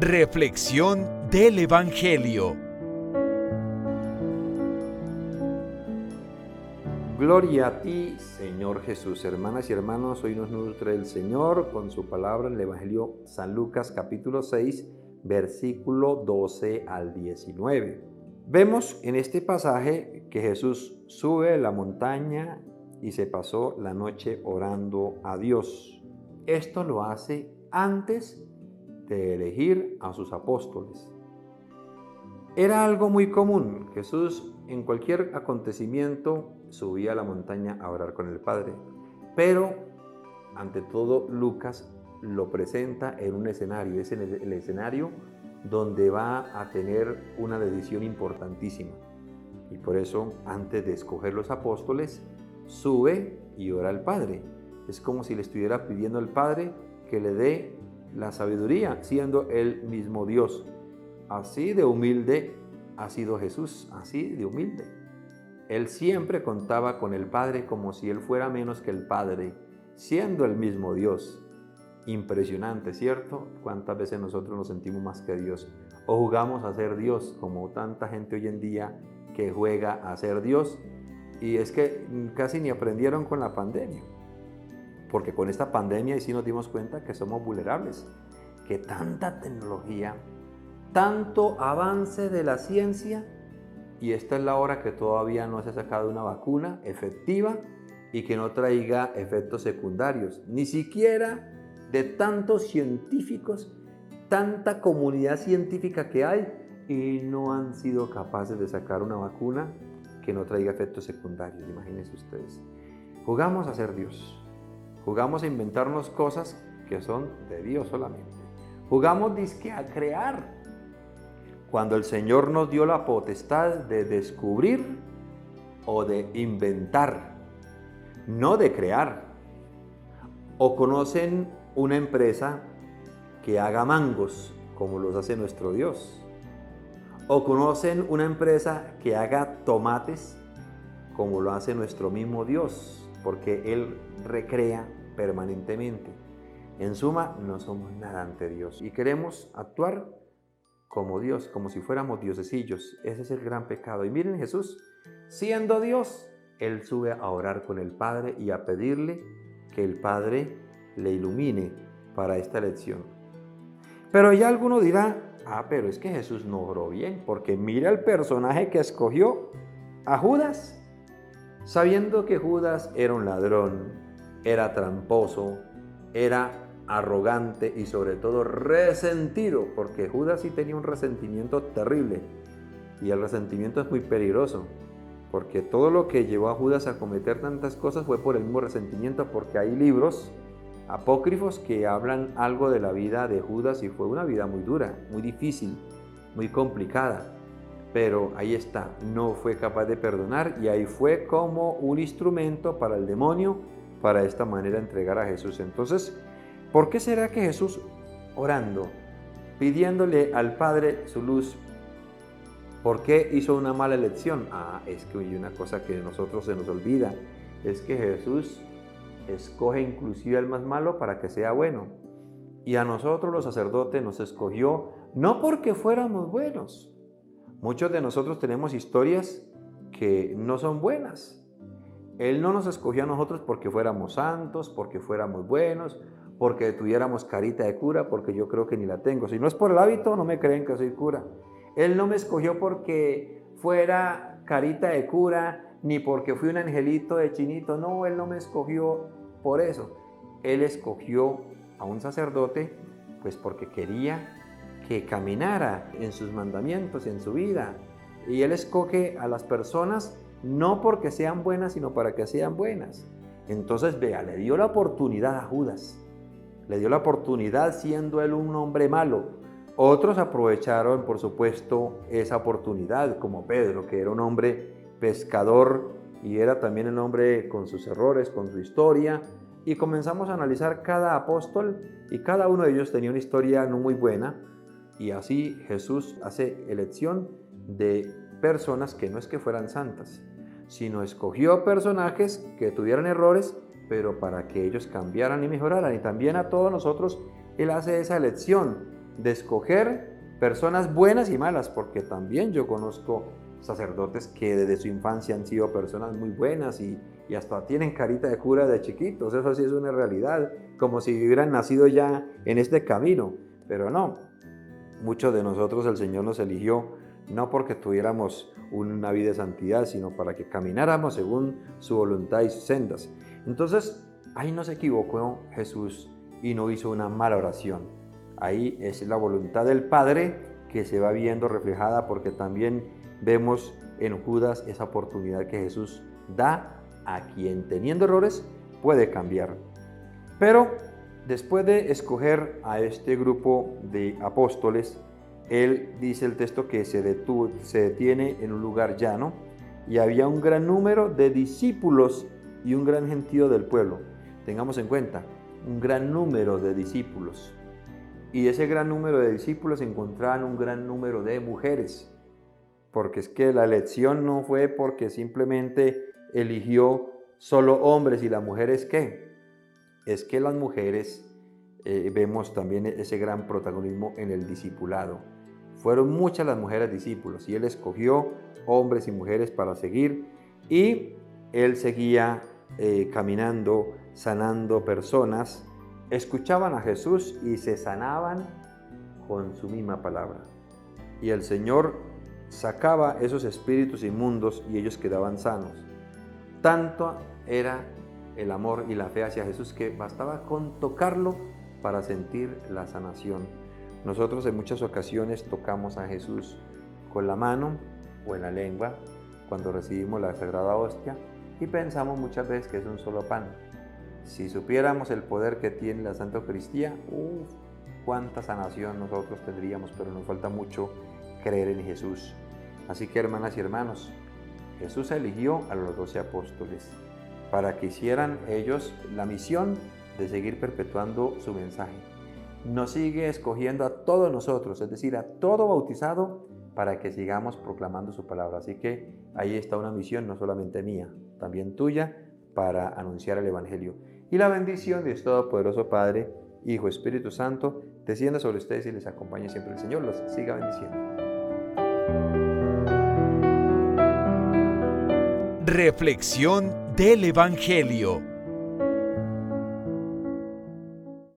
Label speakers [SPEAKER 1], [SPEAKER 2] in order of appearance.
[SPEAKER 1] Reflexión del Evangelio.
[SPEAKER 2] Gloria a ti, Señor Jesús. Hermanas y hermanos, hoy nos nutre el Señor con su palabra en el Evangelio San Lucas capítulo 6, versículo 12 al 19. Vemos en este pasaje que Jesús sube la montaña y se pasó la noche orando a Dios. Esto lo hace antes de elegir a sus apóstoles. Era algo muy común. Jesús en cualquier acontecimiento subía a la montaña a orar con el Padre. Pero, ante todo, Lucas lo presenta en un escenario. Es en el escenario donde va a tener una decisión importantísima. Y por eso, antes de escoger los apóstoles, sube y ora al Padre. Es como si le estuviera pidiendo al Padre que le dé la sabiduría, siendo Él mismo Dios. Así de humilde ha sido Jesús, así de humilde. Él siempre contaba con el Padre como si Él fuera menos que el Padre, siendo el mismo Dios. Impresionante, ¿cierto? ¿Cuántas veces nosotros nos sentimos más que Dios? O jugamos a ser Dios, como tanta gente hoy en día que juega a ser Dios. Y es que casi ni aprendieron con la pandemia. Porque con esta pandemia sí nos dimos cuenta que somos vulnerables, que tanta tecnología, tanto avance de la ciencia, y esta es la hora que todavía no se ha sacado una vacuna efectiva y que no traiga efectos secundarios, ni siquiera de tantos científicos, tanta comunidad científica que hay, y no han sido capaces de sacar una vacuna que no traiga efectos secundarios. Imagínense ustedes. Jugamos a ser Dios. Jugamos a inventarnos cosas que son de Dios solamente. Jugamos dizque a crear, cuando el Señor nos dio la potestad de descubrir o de inventar, no de crear. O conocen una empresa que haga mangos, como los hace nuestro Dios. O conocen una empresa que haga tomates, como lo hace nuestro mismo Dios, porque Él recrea permanentemente. En suma, no somos nada ante Dios y queremos actuar como Dios, como si fuéramos diosecillos. Ese es el gran pecado. Y miren, Jesús, siendo Dios, Él sube a orar con el Padre y a pedirle que el Padre le ilumine para esta lección. Pero ya alguno dirá, pero es que Jesús no oró bien, porque mira el personaje que escogió, a Judas, sabiendo que Judas era un ladrón, era tramposo, era arrogante y sobre todo resentido, porque Judas sí tenía un resentimiento terrible, y el resentimiento es muy peligroso, porque todo lo que llevó a Judas a cometer tantas cosas fue por el mismo resentimiento, porque hay libros apócrifos que hablan algo de la vida de Judas y fue una vida muy dura, muy difícil, muy complicada. Pero ahí está, no fue capaz de perdonar y ahí fue como un instrumento para el demonio, para de esta manera entregar a Jesús. Entonces, ¿por qué será que Jesús, orando, pidiéndole al Padre su luz, por qué hizo una mala elección? Es que hay una cosa que a nosotros se nos olvida, es que Jesús escoge inclusive al más malo para que sea bueno. Y a nosotros los sacerdotes nos escogió no porque fuéramos buenos. Muchos de nosotros tenemos historias que no son buenas. Él no nos escogió a nosotros porque fuéramos santos, porque fuéramos buenos, porque tuviéramos carita de cura, porque yo creo que ni la tengo. Si no es por el hábito, no me creen que soy cura. Él no me escogió porque fuera carita de cura, ni porque fui un angelito de chinito. No, Él no me escogió por eso. Él escogió a un sacerdote, pues porque quería que caminara en sus mandamientos, en su vida. Y Él escoge a las personas no porque sean buenas, sino para que sean buenas. Entonces, vea, le dio la oportunidad a Judas. Le dio la oportunidad siendo él un hombre malo. Otros aprovecharon, por supuesto, esa oportunidad, como Pedro, que era un hombre pescador y era también un hombre con sus errores, con su historia. Y comenzamos a analizar cada apóstol y cada uno de ellos tenía una historia no muy buena. Y así Jesús hace elección de personas que no es que fueran santas, sino escogió personajes que tuvieran errores, pero para que ellos cambiaran y mejoraran. Y también a todos nosotros Él hace esa elección de escoger personas buenas y malas, porque también yo conozco sacerdotes que desde su infancia han sido personas muy buenas y hasta tienen carita de cura de chiquitos. Eso sí es una realidad, como si hubieran nacido ya en este camino, pero no. Muchos de nosotros el Señor nos eligió no porque tuviéramos una vida de santidad, sino para que camináramos según su voluntad y sus sendas. Entonces, ahí no se equivocó Jesús y no hizo una mala oración. Ahí es la voluntad del Padre que se va viendo reflejada, porque también vemos en Judas esa oportunidad que Jesús da a quien, teniendo errores, puede cambiar. Pero después de escoger a este grupo de apóstoles, él dice el texto que se detiene en un lugar llano y había un gran número de discípulos y un gran gentío del pueblo. Tengamos en cuenta, un gran número de discípulos. Y ese gran número de discípulos encontraban un gran número de mujeres, porque es que la elección no fue porque simplemente eligió solo hombres y las mujeres, ¿qué? Es que las mujeres, vemos también ese gran protagonismo en el discipulado. Fueron muchas las mujeres discípulos y él escogió hombres y mujeres para seguir, y él seguía caminando, sanando personas. Escuchaban a Jesús y se sanaban con su misma palabra. Y el Señor sacaba esos espíritus inmundos y ellos quedaban sanos. Tanto era el amor y la fe hacia Jesús que bastaba con tocarlo para sentir la sanación. Nosotros en muchas ocasiones tocamos a Jesús con la mano o en la lengua cuando recibimos la Sagrada Hostia y pensamos muchas veces que es un solo pan. Si supiéramos el poder que tiene la Santa Eucaristía, cuánta sanación nosotros tendríamos, pero nos falta mucho creer en Jesús. Así que, hermanas y hermanos, Jesús eligió a los 12 apóstoles para que hicieran ellos la misión de seguir perpetuando su mensaje. Nos sigue escogiendo a todos nosotros, es decir, a todo bautizado, para que sigamos proclamando su palabra. Así que ahí está una misión no solamente mía, también tuya, para anunciar el Evangelio. Y la bendición de Dios Todopoderoso, Padre, Hijo, Espíritu Santo, descienda sobre ustedes y les acompañe siempre el Señor. Los siga bendiciendo.
[SPEAKER 1] Reflexión del Evangelio.